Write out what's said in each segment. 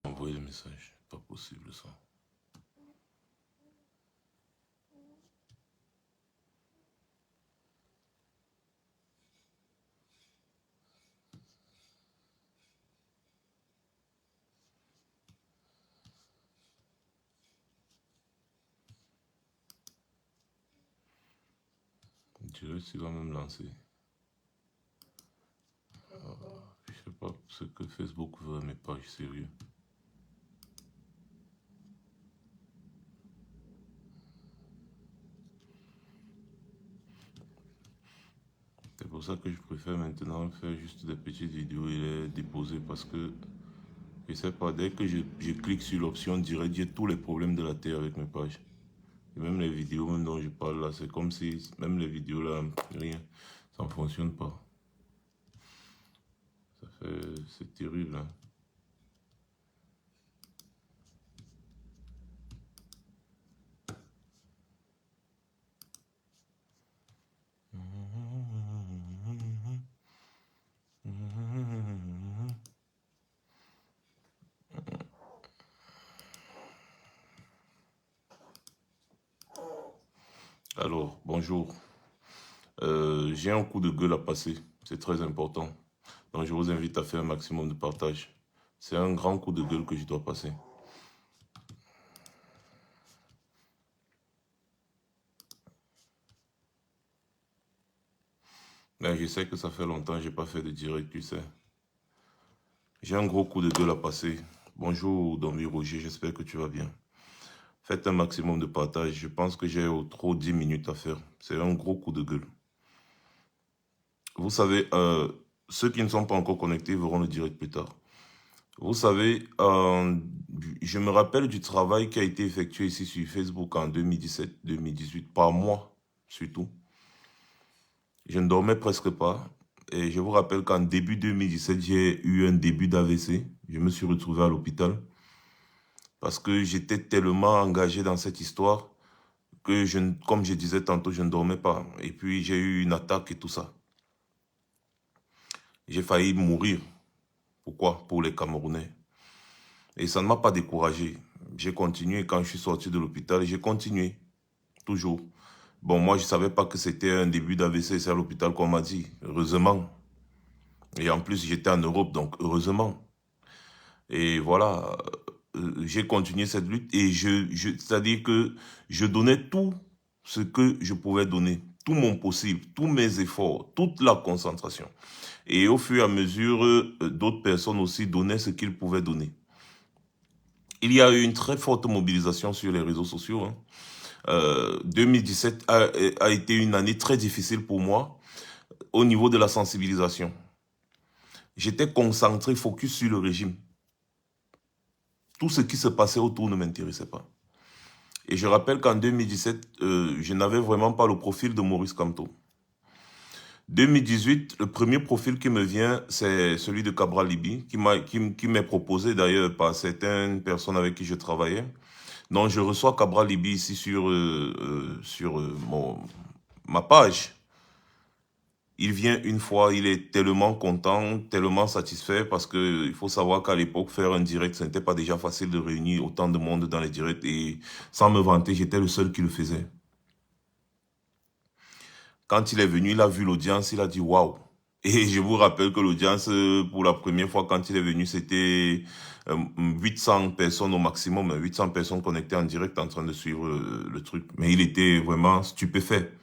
Envoyer le message. Pas possible ça. Je dirais s'il va même lancer. Je sais pas ce que Facebook veut à mes pages, sérieux. C'est pour ça que je préfère maintenant faire juste des petites vidéos et les déposer parce que je sais pas, dès que je clique sur l'option direct, j'ai tous les problèmes de la terre avec mes pages. Et même les vidéos même dont je parle là, c'est comme si même les vidéos là, rien, ça ne fonctionne pas. C'est terrible hein. Alors, bonjour. J'ai un coup de gueule à passer, c'est très important. Donc je vous invite à faire un maximum de partage. C'est un grand coup de gueule que je dois passer. Mais je sais que ça fait longtemps que je n'ai pas fait de direct, tu sais. J'ai un gros coup de gueule à passer. Bonjour, Dombi Roger, j'espère que tu vas bien. Faites un maximum de partage. Je pense que j'ai au trop 10 minutes à faire. C'est un gros coup de gueule. Vous savez, ceux qui ne sont pas encore connectés verront le direct plus tard. Vous savez, je me rappelle du travail qui a été effectué ici sur Facebook en 2017-2018, par moi surtout. Je ne dormais presque pas. Et je vous rappelle qu'en début 2017, j'ai eu un début d'AVC. Je me suis retrouvé à l'hôpital parce que j'étais tellement engagé dans cette histoire que, comme je disais tantôt, je ne dormais pas. Et puis, j'ai eu une attaque et tout ça. J'ai failli mourir. Pourquoi? Pour les Camerounais. Et ça ne m'a pas découragé. J'ai continué quand je suis sorti de l'hôpital. J'ai continué, toujours. Bon, moi, je ne savais pas que c'était un début d'AVC, c'est à l'hôpital qu'on m'a dit. Heureusement. Et en plus, j'étais en Europe, donc heureusement. Et voilà, j'ai continué cette lutte et c'est-à-dire que je donnais tout ce que je pouvais donner, tout mon possible, tous mes efforts, toute la concentration. Et au fur et à mesure, d'autres personnes aussi donnaient ce qu'ils pouvaient donner. Il y a eu une très forte mobilisation sur les réseaux sociaux. 2017 a été une année très difficile pour moi au niveau de la sensibilisation. J'étais concentré, focus sur le régime. Tout ce qui se passait autour ne m'intéressait pas. Et je rappelle qu'en 2017, je n'avais vraiment pas le profil de Maurice Kamto. 2018, le premier profil qui me vient, c'est celui de Cabral Liby, qui m'est proposé d'ailleurs par certaines personnes avec qui je travaillais. Donc je reçois Cabral Liby ici sur ma page. Il vient une fois, il est tellement content, tellement satisfait parce que il faut savoir qu'à l'époque, faire un direct, ce n'était pas déjà facile de réunir autant de monde dans les directs et sans me vanter, j'étais le seul qui le faisait. Quand il est venu, il a vu l'audience, il a dit waouh. Et je vous rappelle que l'audience, pour la première fois quand il est venu, c'était 800 personnes au maximum, 800 personnes connectées en direct en train de suivre le truc. Mais il était vraiment stupéfait.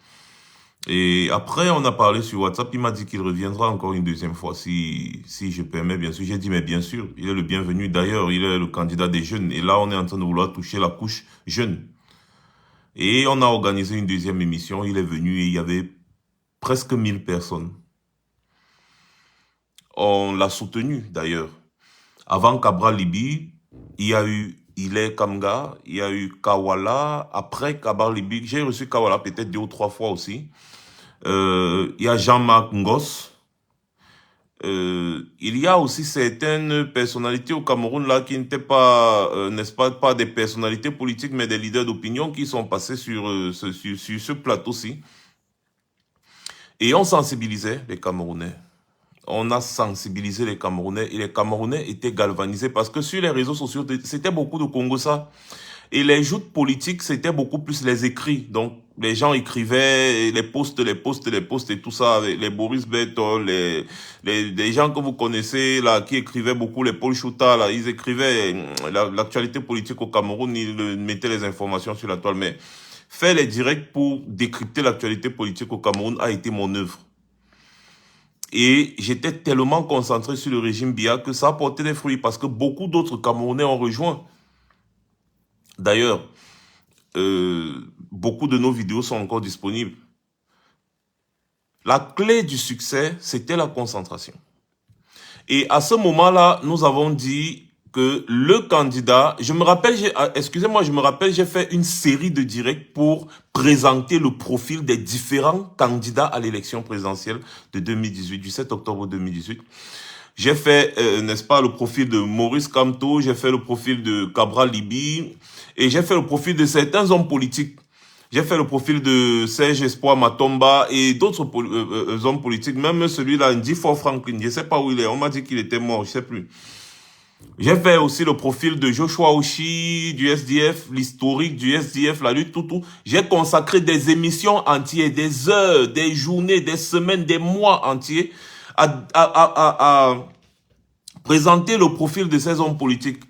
Et après, on a parlé sur WhatsApp, il m'a dit qu'il reviendra encore une deuxième fois si je permets, bien sûr. J'ai dit, mais bien sûr, il est le bienvenu. D'ailleurs, il est le candidat des jeunes. Et là, on est en train de vouloir toucher la couche jeune. Et on a organisé une deuxième émission. Il est venu et il y avait presque 1000 personnes. On l'a soutenu, d'ailleurs. Avant Cabral Liby, il y a eu Ile Kamga, il y a eu Kawala. Après Cabral Liby, j'ai reçu Kawala peut-être 2 ou 3 fois aussi. Il y a Jean-Marc Ngos. Il y a aussi certaines personnalités au Cameroun là qui n'étaient pas, n'est-ce pas des personnalités politiques, mais des leaders d'opinion qui sont passés sur ce plateau-ci. Et on sensibilisait les Camerounais on a sensibilisé les Camerounais et les Camerounais étaient galvanisés parce que sur les réseaux sociaux, c'était beaucoup de Congossa. Et les joutes politiques, c'était beaucoup plus les écrits. Donc, les gens écrivaient les posts et tout ça, avec les Boris Beto, les gens que vous connaissez, là, qui écrivaient beaucoup, les Paul Chouta, là, ils écrivaient l'actualité politique au Cameroun, ils mettaient les informations sur la toile. Mais faire les directs pour décrypter l'actualité politique au Cameroun a été mon œuvre. Et j'étais tellement concentré sur le régime Biya que ça a porté des fruits parce que beaucoup d'autres Camerounais ont rejoint. D'ailleurs, beaucoup de nos vidéos sont encore disponibles. La clé du succès, c'était la concentration. Et à ce moment-là, nous avons dit que le candidat, je me rappelle, excusez-moi, je me rappelle, j'ai fait une série de directs pour présenter le profil des différents candidats à l'élection présidentielle de 2018, du 7 octobre 2018. J'ai fait, n'est-ce pas, le profil de Maurice Kamto, j'ai fait le profil de Cabral Liby, et j'ai fait le profil de certains hommes politiques. J'ai fait le profil de Serge Espoir Matomba et d'autres hommes politiques, même celui-là, Ndifor Franklin, je ne sais pas où il est, on m'a dit qu'il était mort, je ne sais plus. J'ai fait aussi le profil de Joshua Oshi, du SDF, l'historique du SDF, la lutte, tout. J'ai consacré des émissions entières, des heures, des journées, des semaines, des mois entiers à présenter le profil de ces hommes politiques.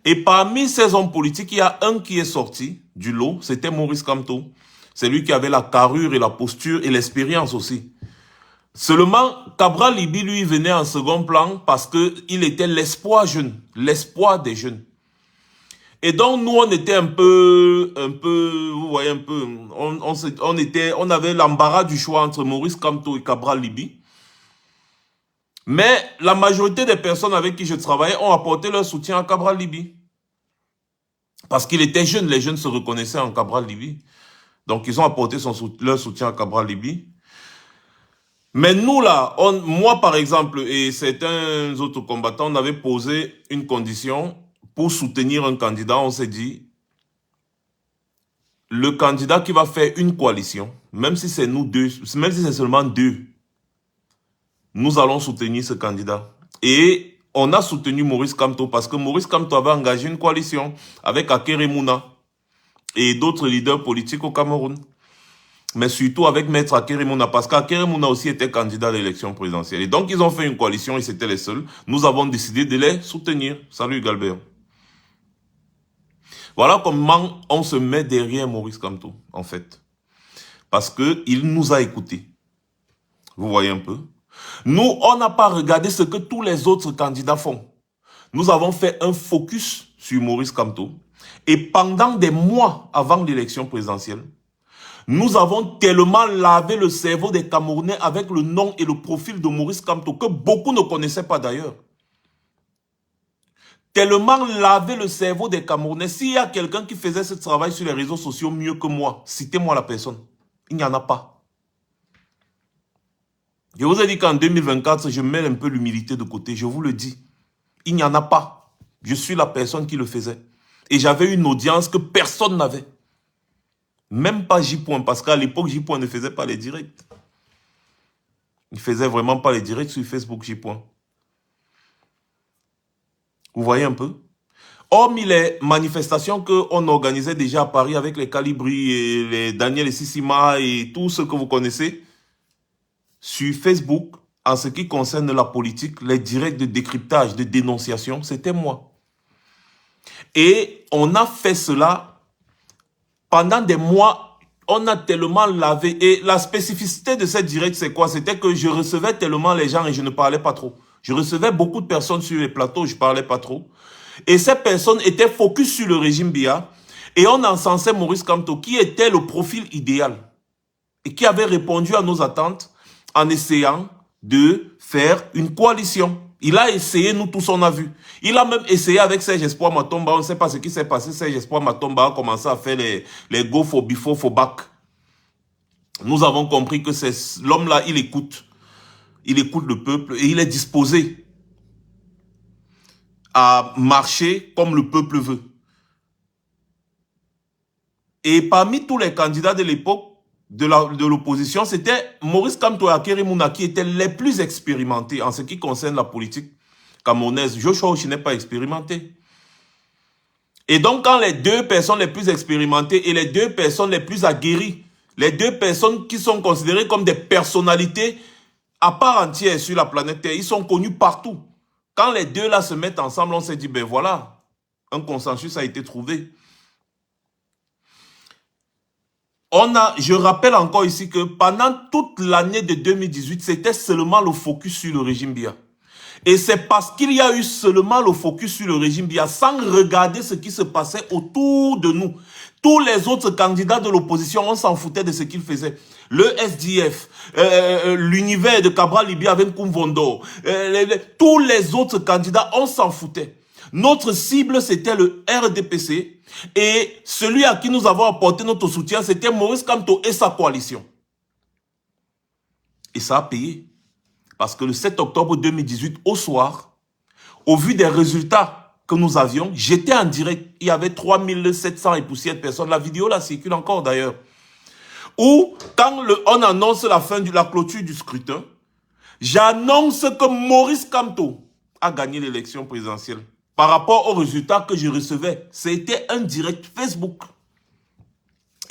Et parmi ces hommes politiques, il y a un qui est sorti du lot, c'était Maurice Kamto. C'est lui qui avait la carrure et la posture et l'expérience aussi. Seulement, Cabral Liby, lui, venait en second plan parce qu'il était l'espoir jeune, l'espoir des jeunes. Et donc, nous, on était un peu, vous voyez un peu, on avait l'embarras du choix entre Maurice Kamto et Cabral Liby. Mais la majorité des personnes avec qui je travaillais ont apporté leur soutien à Cabral Liby. Parce qu'il était jeune, les jeunes se reconnaissaient en Cabral Liby. Donc, ils ont apporté leur soutien à Cabral Liby. Mais nous, là, moi, par exemple, et certains autres combattants, on avait posé une condition pour soutenir un candidat. On s'est dit, le candidat qui va faire une coalition, même si c'est nous deux, même si c'est seulement deux, nous allons soutenir ce candidat. Et on a soutenu Maurice Kamto parce que Maurice Kamto avait engagé une coalition avec Akere Mouna et d'autres leaders politiques au Cameroun. Mais surtout avec Maître Akere Mouna, parce qu'Akere Mouna aussi était candidat à l'élection présidentielle. Et donc, ils ont fait une coalition et c'était les seuls. Nous avons décidé de les soutenir. Salut Galbert. Voilà comment on se met derrière Maurice Kamto, en fait. Parce qu'il nous a écoutés. Vous voyez un peu? Nous, on n'a pas regardé ce que tous les autres candidats font. Nous avons fait un focus sur Maurice Kamto. Et pendant des mois avant l'élection présidentielle, nous avons tellement lavé le cerveau des Camerounais avec le nom et le profil de Maurice Kamto que beaucoup ne connaissaient pas d'ailleurs. Tellement lavé le cerveau des Camerounais. S'il y a quelqu'un qui faisait ce travail sur les réseaux sociaux mieux que moi, citez-moi la personne. Il n'y en a pas. Je vous ai dit qu'en 2024, je mets un peu l'humilité de côté. Je vous le dis. Il n'y en a pas. Je suis la personne qui le faisait. Et j'avais une audience que personne n'avait. Même pas J. Parce qu'à l'époque, J. ne faisait pas les directs. Il faisait vraiment pas les directs sur Facebook, J. Vous voyez un peu? Hormis les manifestations qu'on organisait déjà à Paris avec les Calibri et les Daniel et Sissima et tout ce que vous connaissez, sur Facebook, en ce qui concerne la politique, les directs de décryptage, de dénonciation, c'était moi. Et on a fait cela pendant des mois. On a tellement lavé. Et la spécificité de cette direct, c'est quoi? C'était que je recevais tellement les gens et je ne parlais pas trop. Je recevais beaucoup de personnes sur les plateaux, je ne parlais pas trop. Et ces personnes étaient focus sur le régime Biya. Et on encensait Maurice Kamto, qui était le profil idéal. Et qui avait répondu à nos attentes en essayant de faire une coalition. Il a essayé, nous tous on a vu. Il a même essayé avec Serge Espoir Matomba. On ne sait pas ce qui s'est passé. Serge Espoir Matomba a commencé à faire les go for before for back. Nous avons compris que l'homme-là, il écoute. Il écoute le peuple et il est disposé à marcher comme le peuple veut. Et parmi tous les candidats de l'époque, de l'opposition, c'était Maurice Kamto et Akery Mouna qui étaient les plus expérimentés en ce qui concerne la politique camerounaise. Joshua Ochi n'est pas expérimenté. Et donc, quand les deux personnes les plus expérimentées et les deux personnes les plus aguerries, les deux personnes qui sont considérées comme des personnalités à part entière sur la planète Terre, ils sont connus partout. Quand les deux là se mettent ensemble, on s'est dit, ben voilà, un consensus a été trouvé. Je rappelle encore ici que pendant toute l'année de 2018, c'était seulement le focus sur le régime Biya. Et c'est parce qu'il y a eu seulement le focus sur le régime Biya, sans regarder ce qui se passait autour de nous. Tous les autres candidats de l'opposition, on s'en foutait de ce qu'ils faisaient. Le SDF, l'univers de Cabral Libye avec Nkoumvondo, tous les autres candidats, on s'en foutait. Notre cible, c'était le RDPC. Et celui à qui nous avons apporté notre soutien, c'était Maurice Kamto et sa coalition. Et ça a payé. Parce que le 7 octobre 2018, au soir, au vu des résultats que nous avions, j'étais en direct. Il y avait 3700 et poussières de personnes. La vidéo là circule encore d'ailleurs. Où, quand on annonce la fin de la clôture du scrutin, j'annonce que Maurice Kamto a gagné l'élection présidentielle. Par rapport aux résultats que je recevais, c'était un direct Facebook.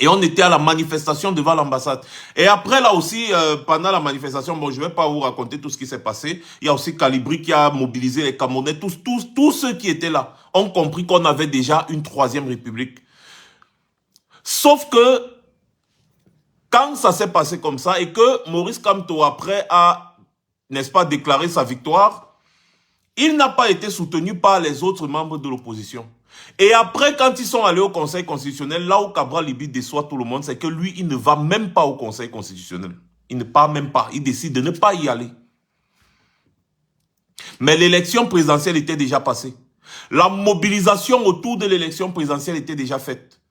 Et on était à la manifestation devant l'ambassade. Et après, là aussi, pendant la manifestation, bon, je ne vais pas vous raconter tout ce qui s'est passé. Il y a aussi Calibri qui a mobilisé les Camerounais. Tous ceux qui étaient là ont compris qu'on avait déjà une troisième république. Sauf que, quand ça s'est passé comme ça, et que Maurice Kamto, après, a, n'est-ce pas, déclaré sa victoire, il n'a pas été soutenu par les autres membres de l'opposition. Et après, quand ils sont allés au Conseil constitutionnel, là où Cabral Libye déçoit tout le monde, c'est que lui, il ne va même pas au Conseil constitutionnel. Il ne part même pas. Il décide de ne pas y aller. Mais l'élection présidentielle était déjà passée. La mobilisation autour de l'élection présidentielle était déjà faite.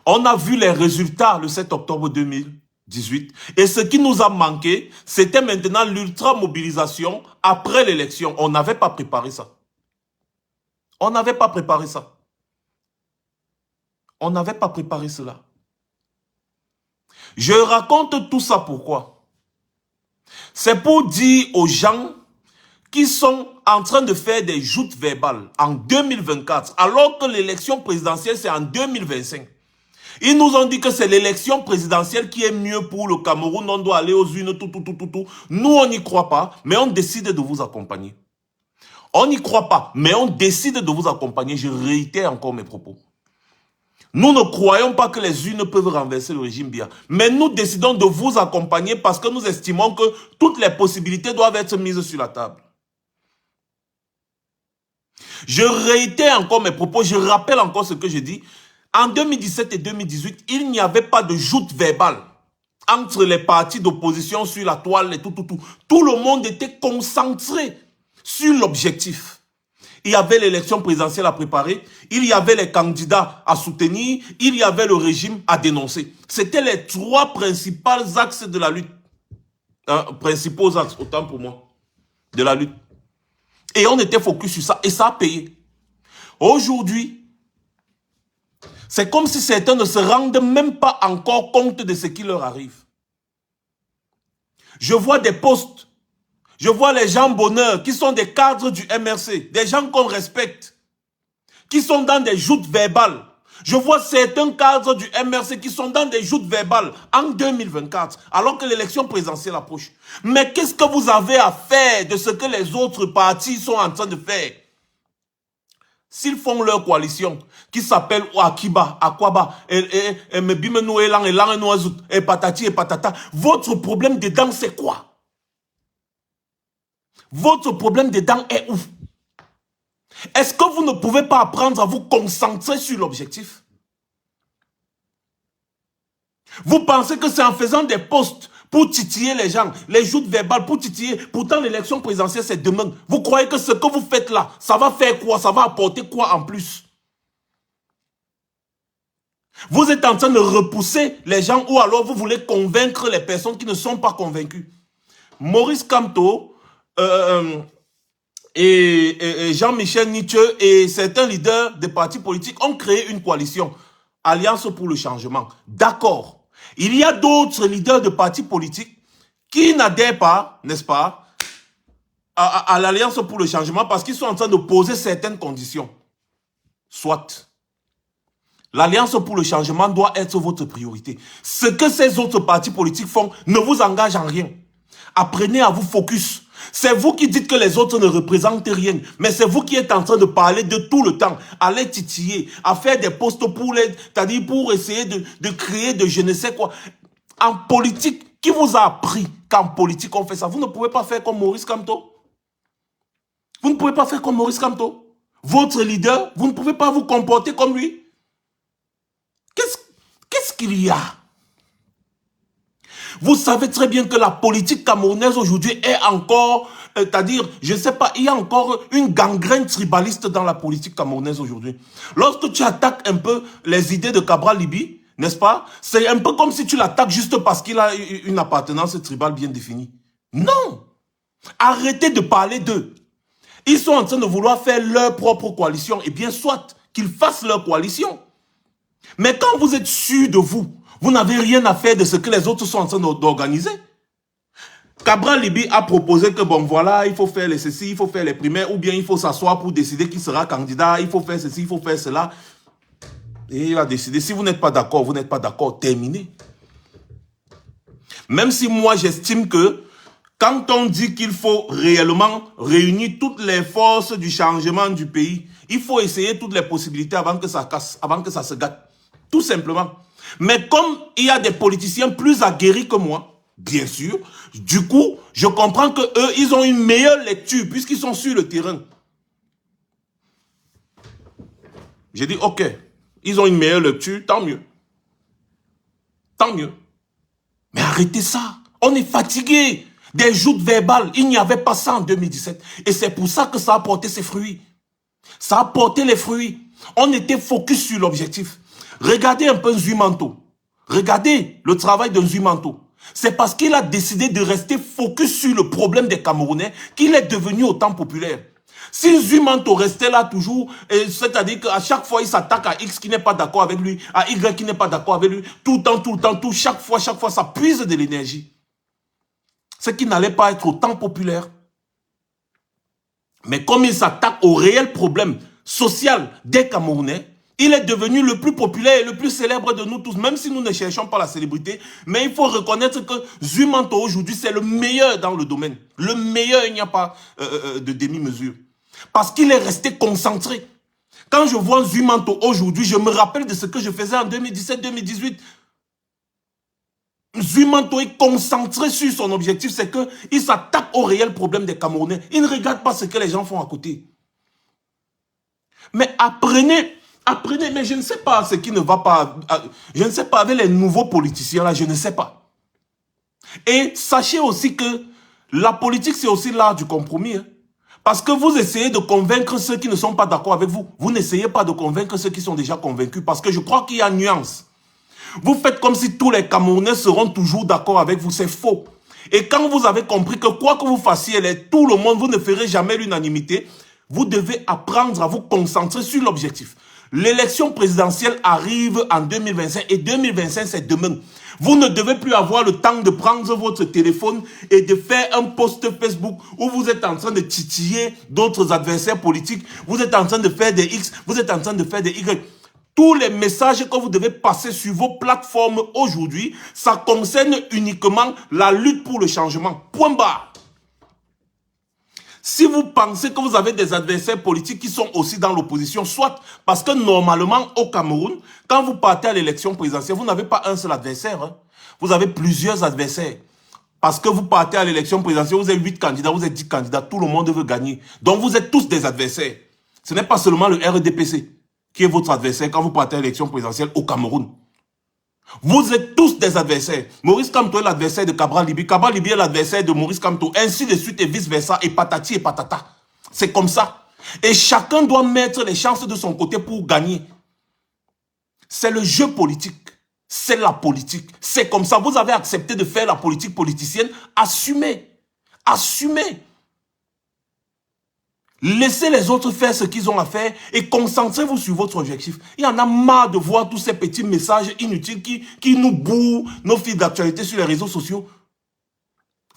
On a vu les résultats le 7 octobre 2018. Et ce qui nous a manqué, c'était maintenant l'ultra-mobilisation après l'élection. On n'avait pas préparé ça. On n'avait pas préparé ça. On n'avait pas préparé cela. Je raconte tout ça pourquoi? C'est pour dire aux gens qui sont en train de faire des joutes verbales en 2024, alors que l'élection présidentielle, c'est en 2025. Ils nous ont dit que c'est l'élection présidentielle qui est mieux pour le Cameroun, on doit aller aux urnes, tout. Nous, on n'y croit pas, mais on décide de vous accompagner. On n'y croit pas, mais on décide de vous accompagner. Je réitère encore mes propos. Nous ne croyons pas que les urnes peuvent renverser le régime Biya. Mais nous décidons de vous accompagner parce que nous estimons que toutes les possibilités doivent être mises sur la table. Je réitère encore mes propos, je rappelle encore ce que je dis. En 2017 et 2018, il n'y avait pas de joute verbale entre les partis d'opposition sur la toile et tout. Tout le monde était concentré sur l'objectif. Il y avait l'élection présidentielle à préparer, il y avait les candidats à soutenir, il y avait le régime à dénoncer. C'était les trois principaux axes de la lutte. Principaux axes, autant pour moi, de la lutte. Et on était focus sur ça, et ça a payé. Aujourd'hui, c'est comme si certains ne se rendent même pas encore compte de ce qui leur arrive. Je vois des posts. Je vois les gens bonheur qui sont des cadres du MRC, des gens qu'on respecte, qui sont dans des joutes verbales. Je vois certains cadres du MRC qui sont dans des joutes verbales en 2024, alors que l'élection présidentielle approche. Mais qu'est-ce que vous avez à faire de ce que les autres partis sont en train de faire? S'ils font leur coalition, qui s'appelle Akiba, Akwaba, Mebimenu, Elan, et Patati et Patata, votre problème dedans, c'est quoi? Votre problème dedans est où? Est-ce que vous ne pouvez pas apprendre à vous concentrer sur l'objectif? Vous pensez que c'est en faisant des posts pour titiller les gens, les joutes verbales pour titiller. Pourtant, l'élection présidentielle, c'est demain. Vous croyez que ce que vous faites là, ça va faire quoi? Ça va apporter quoi en plus? Vous êtes en train de repousser les gens ou alors vous voulez convaincre les personnes qui ne sont pas convaincues. Maurice Kamto et Jean-Michel Nietzsche et certains leaders des partis politiques ont créé une coalition, Alliance pour le changement. D'accord. Il y a d'autres leaders de partis politiques qui n'adhèrent pas, n'est-ce pas, à l'Alliance pour le changement parce qu'ils sont en train de poser certaines conditions. Soit. L'Alliance pour le changement doit être votre priorité. Ce que ces autres partis politiques font ne vous engage en rien. Apprenez à vous focus. C'est vous qui dites que les autres ne représentent rien. Mais c'est vous qui êtes en train de parler de tout le temps. À les titiller, à faire des postes pour c'est-à-dire pour essayer de créer de je ne sais quoi. En politique, qui vous a appris qu'en politique on fait ça? Vous ne pouvez pas faire comme Maurice Kamto. Vous ne pouvez pas faire comme Maurice Kamto. Votre leader, vous ne pouvez pas vous comporter comme lui. Qu'est-ce qu'il y a? Vous savez très bien que la politique camerounaise aujourd'hui est encore, c'est-à-dire, je ne sais pas, il y a encore une gangrène tribaliste dans la politique camerounaise aujourd'hui. Lorsque tu attaques un peu les idées de Cabral Libi, n'est-ce pas? C'est un peu comme si tu l'attaques juste parce qu'il a une appartenance tribale bien définie. Non! Arrêtez de parler d'eux. Ils sont en train de vouloir faire leur propre coalition. Eh bien, soit qu'ils fassent leur coalition. Mais quand vous êtes sûr de vous, vous n'avez rien à faire de ce que les autres sont en train d'organiser. Cabral Libi a proposé que bon voilà, il faut faire les ceci, il faut faire les primaires, ou bien il faut s'asseoir pour décider qui sera candidat, il faut faire ceci, il faut faire cela. Et il a décidé, si vous n'êtes pas d'accord, vous n'êtes pas d'accord, terminé. Même si moi j'estime que quand on dit qu'il faut réellement réunir toutes les forces du changement du pays, il faut essayer toutes les possibilités avant que ça casse, avant que ça se gâte. Tout simplement. Mais comme il y a des politiciens plus aguerris que moi, bien sûr, du coup, je comprends que eux, ils ont une meilleure lecture puisqu'ils sont sur le terrain. J'ai dit, ok, ils ont une meilleure lecture, tant mieux. Tant mieux. Mais arrêtez ça. On est fatigué. Des joutes verbales, il n'y avait pas ça en 2017. Et c'est pour ça que ça a porté ses fruits. Ça a porté les fruits. On était focus sur l'objectif. Regardez un peu Nzuimanto. Regardez le travail de Nzuimanto. C'est parce qu'il a décidé de rester focus sur le problème des Camerounais qu'il est devenu autant populaire. Si Nzuimanto restait là toujours, c'est-à-dire qu'à chaque fois il s'attaque à X qui n'est pas d'accord avec lui, à Y qui n'est pas d'accord avec lui, tout le temps, chaque fois, ça puise de l'énergie. C'est qu'il n'allait pas être autant populaire. Mais comme il s'attaque au réel problème social des Camerounais, il est devenu le plus populaire et le plus célèbre de nous tous, même si nous ne cherchons pas la célébrité. Mais il faut reconnaître que Nzuimanto aujourd'hui, c'est le meilleur dans le domaine. Le meilleur, il n'y a pas de demi-mesure. Parce qu'il est resté concentré. Quand je vois Nzuimanto aujourd'hui, je me rappelle de ce que je faisais en 2017-2018. Nzuimanto est concentré sur son objectif, c'est qu'il s'attaque au réel problème des Camerounais. Il ne regarde pas ce que les gens font à côté. Mais apprenez, mais je ne sais pas ce qui ne va pas. Je ne sais pas, avec les nouveaux politiciens là, je ne sais pas. Et sachez aussi que la politique, c'est aussi l'art du compromis. Hein. Parce que vous essayez de convaincre ceux qui ne sont pas d'accord avec vous. Vous n'essayez pas de convaincre ceux qui sont déjà convaincus. Parce que je crois qu'il y a une nuance. Vous faites comme si tous les Camerounais seront toujours d'accord avec vous. C'est faux. Et quand vous avez compris que quoi que vous fassiez, tout le monde, vous ne ferez jamais l'unanimité, vous devez apprendre à vous concentrer sur l'objectif. L'élection présidentielle arrive en 2025 et 2025 c'est demain. Vous ne devez plus avoir le temps de prendre votre téléphone et de faire un post Facebook où vous êtes en train de titiller d'autres adversaires politiques. Vous êtes en train de faire des X, vous êtes en train de faire des Y. Tous les messages que vous devez passer sur vos plateformes aujourd'hui, ça concerne uniquement la lutte pour le changement. Point barre. Si vous pensez que vous avez des adversaires politiques qui sont aussi dans l'opposition, soit parce que normalement au Cameroun, quand vous partez à l'élection présidentielle, vous n'avez pas un seul adversaire. Hein. Vous avez plusieurs adversaires. Parce que vous partez à l'élection présidentielle, vous êtes 8 candidats, vous êtes 10 candidats, tout le monde veut gagner. Donc vous êtes tous des adversaires. Ce n'est pas seulement le RDPC qui est votre adversaire quand vous partez à l'élection présidentielle au Cameroun. Vous êtes tous des adversaires. Maurice Kamto est l'adversaire de Cabral Libi. Cabral Libi est l'adversaire de Maurice Kamto. Ainsi de suite et vice-versa. Et patati et patata. C'est comme ça. Et chacun doit mettre les chances de son côté pour gagner. C'est le jeu politique. C'est la politique. C'est comme ça. Vous avez accepté de faire la politique politicienne. Assumez. Assumez. Laissez les autres faire ce qu'ils ont à faire et concentrez-vous sur votre objectif. Il y en a marre de voir tous ces petits messages inutiles qui nous bourrent nos fils d'actualité sur les réseaux sociaux.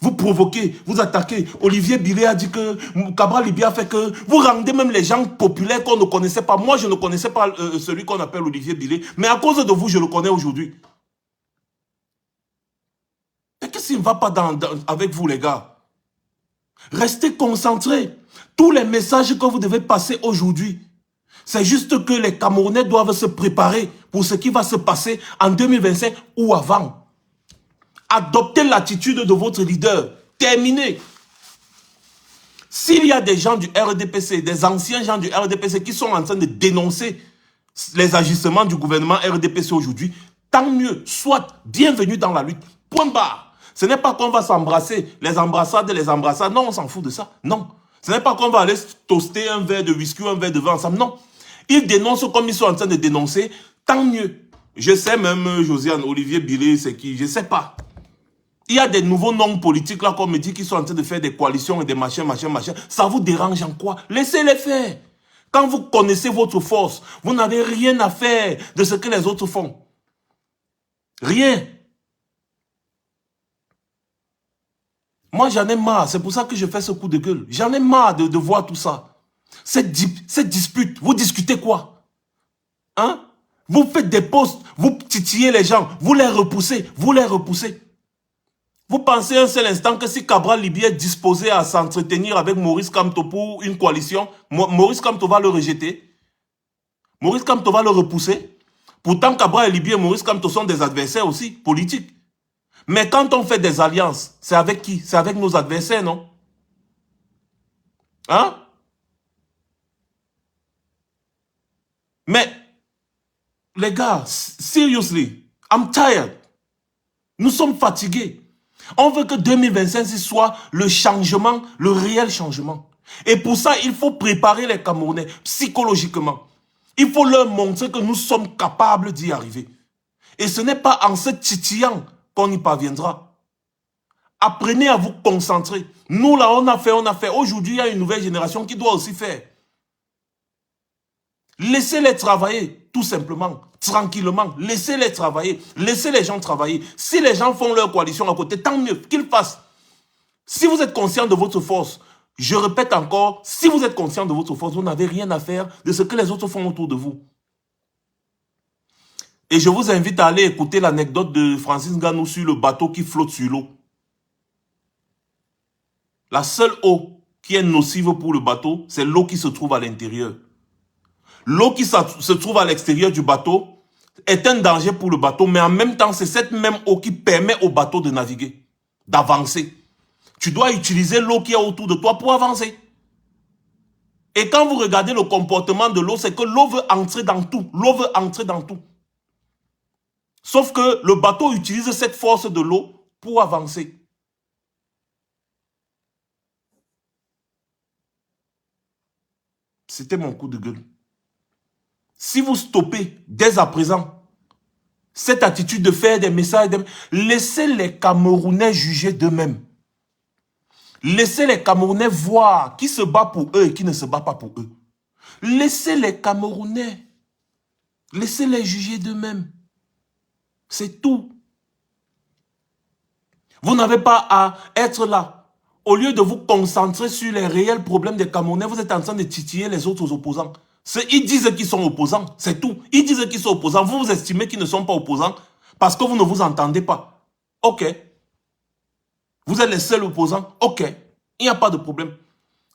Vous provoquez, vous attaquez. Olivier Bilé a dit que Cabral Libya a fait que vous rendez même les gens populaires qu'on ne connaissait pas. Moi, je ne connaissais pas celui qu'on appelle Olivier Bilé, mais à cause de vous, je le connais aujourd'hui. Mais qu'est-ce qui ne va pas avec vous, les gars? Restez concentrés. Tous les messages que vous devez passer aujourd'hui, c'est juste que les Camerounais doivent se préparer pour ce qui va se passer en 2025 ou avant. Adoptez l'attitude de votre leader. Terminez. S'il y a des gens du RDPC, des anciens gens du RDPC qui sont en train de dénoncer les agissements du gouvernement RDPC aujourd'hui, tant mieux. Soit bienvenue dans la lutte. Point barre. Ce n'est pas qu'on va s'embrasser, les embrassades. Non, on s'en fout de ça. Non. Ce n'est pas qu'on va aller toaster un verre de whisky ou un verre de vin ensemble. Non. Ils dénoncent comme ils sont en train de dénoncer. Tant mieux. Je sais même, Josiane, Olivier Bilé, c'est qui? Je ne sais pas. Il y a des nouveaux noms politiques là qu'on me dit qu'ils sont en train de faire des coalitions et des machins. Ça vous dérange en quoi? Laissez-les faire. Quand vous connaissez votre force, vous n'avez rien à faire de ce que les autres font. Rien. Moi, j'en ai marre. C'est pour ça que je fais ce coup de gueule. J'en ai marre de voir tout ça. Cette dispute, vous discutez quoi? Hein? Vous faites des posts, vous titillez les gens, vous les repoussez. Vous pensez un seul instant que si Cabral Libya est disposé à s'entretenir avec Maurice Kamto pour une coalition, Maurice Kamto va le rejeter? Maurice Kamto va le repousser? Pourtant, Cabral Libya et Maurice Kamto sont des adversaires aussi, politiques. Mais quand on fait des alliances, c'est avec qui? C'est avec nos adversaires, non? Hein? Mais, les gars, seriously, I'm tired. Nous sommes fatigués. On veut que 2025 soit le changement, le réel changement. Et pour ça, il faut préparer les Camerounais psychologiquement. Il faut leur montrer que nous sommes capables d'y arriver. Et ce n'est pas en se titillant qu'on y parviendra. Apprenez à vous concentrer. Nous, là, on a fait. Aujourd'hui, il y a une nouvelle génération qui doit aussi faire. Laissez-les travailler, tout simplement, tranquillement. Laissez-les travailler. Laissez les gens travailler. Si les gens font leur coalition à côté, tant mieux qu'ils fassent. Si vous êtes conscient de votre force, je répète encore, si vous êtes conscient de votre force, vous n'avez rien à faire de ce que les autres font autour de vous. Et je vous invite à aller écouter l'anecdote de Francis Ngannou sur le bateau qui flotte sur l'eau. La seule eau qui est nocive pour le bateau, c'est l'eau qui se trouve à l'intérieur. L'eau qui se trouve à l'extérieur du bateau est un danger pour le bateau, mais en même temps, c'est cette même eau qui permet au bateau de naviguer, d'avancer. Tu dois utiliser l'eau qui est autour de toi pour avancer. Et quand vous regardez le comportement de l'eau, c'est que l'eau veut entrer dans tout. L'eau veut entrer dans tout. Sauf que le bateau utilise cette force de l'eau pour avancer. C'était mon coup de gueule. Si vous stoppez dès à présent cette attitude de faire des messages, laissez les Camerounais juger d'eux-mêmes. Laissez les Camerounais voir qui se bat pour eux et qui ne se bat pas pour eux. Laissez les Camerounais. Laissez-les juger d'eux-mêmes. C'est tout. Vous n'avez pas à être là. Au lieu de vous concentrer sur les réels problèmes des Camerounais, vous êtes en train de titiller les autres opposants. Ils disent qu'ils sont opposants, c'est tout. Ils disent qu'ils sont opposants. Vous vous estimez qu'ils ne sont pas opposants parce que vous ne vous entendez pas. Ok. Vous êtes les seuls opposants. Ok. Il n'y a pas de problème.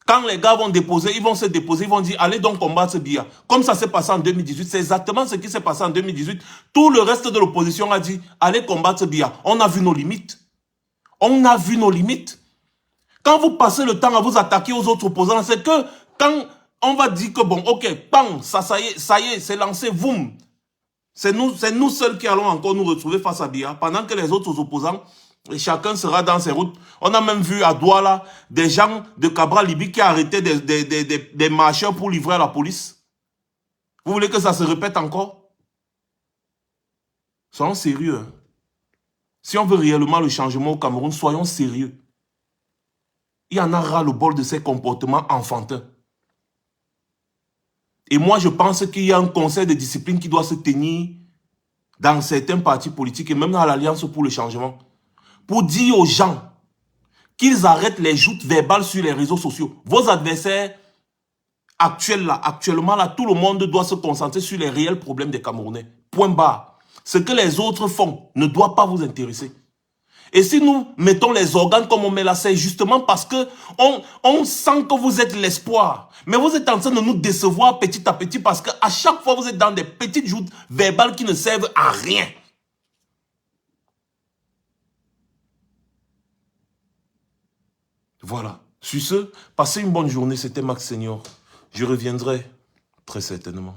Quand les gars vont déposer, ils vont se déposer, ils vont dire allez donc combattre Biya. Comme ça s'est passé en 2018, c'est exactement ce qui s'est passé en 2018. Tout le reste de l'opposition a dit allez combattre Biya. On a vu nos limites. On a vu nos limites. Quand vous passez le temps à vous attaquer aux autres opposants, c'est que quand on va dire que bon, ok, bang, ça y est, c'est lancé, boum. C'est nous seuls qui allons encore nous retrouver face à Biya, pendant que les autres opposants, chacun sera dans ses routes. On a même vu à Douala des gens de Cabral Libye qui arrêtaient des marcheurs pour livrer à la police. Vous voulez que ça se répète encore? Soyons sérieux. Hein. Si on veut réellement le changement au Cameroun, soyons sérieux. Il y en a ras le bol de ces comportements enfantins. Et moi, je pense qu'il y a un conseil de discipline qui doit se tenir dans certains partis politiques et même dans l'Alliance pour le changement, pour dire aux gens qu'ils arrêtent les joutes verbales sur les réseaux sociaux. Vos adversaires actuellement là, tout le monde doit se concentrer sur les réels problèmes des Camerounais. Point barre. Ce que les autres font ne doit pas vous intéresser. Et si nous mettons les organes comme on met là, c'est justement parce que on sent que vous êtes l'espoir. Mais vous êtes en train de nous décevoir petit à petit parce qu'à chaque fois, vous êtes dans des petites joutes verbales qui ne servent à rien. Voilà. Sur ce, passez une bonne journée. C'était Max Senior. Je reviendrai très certainement.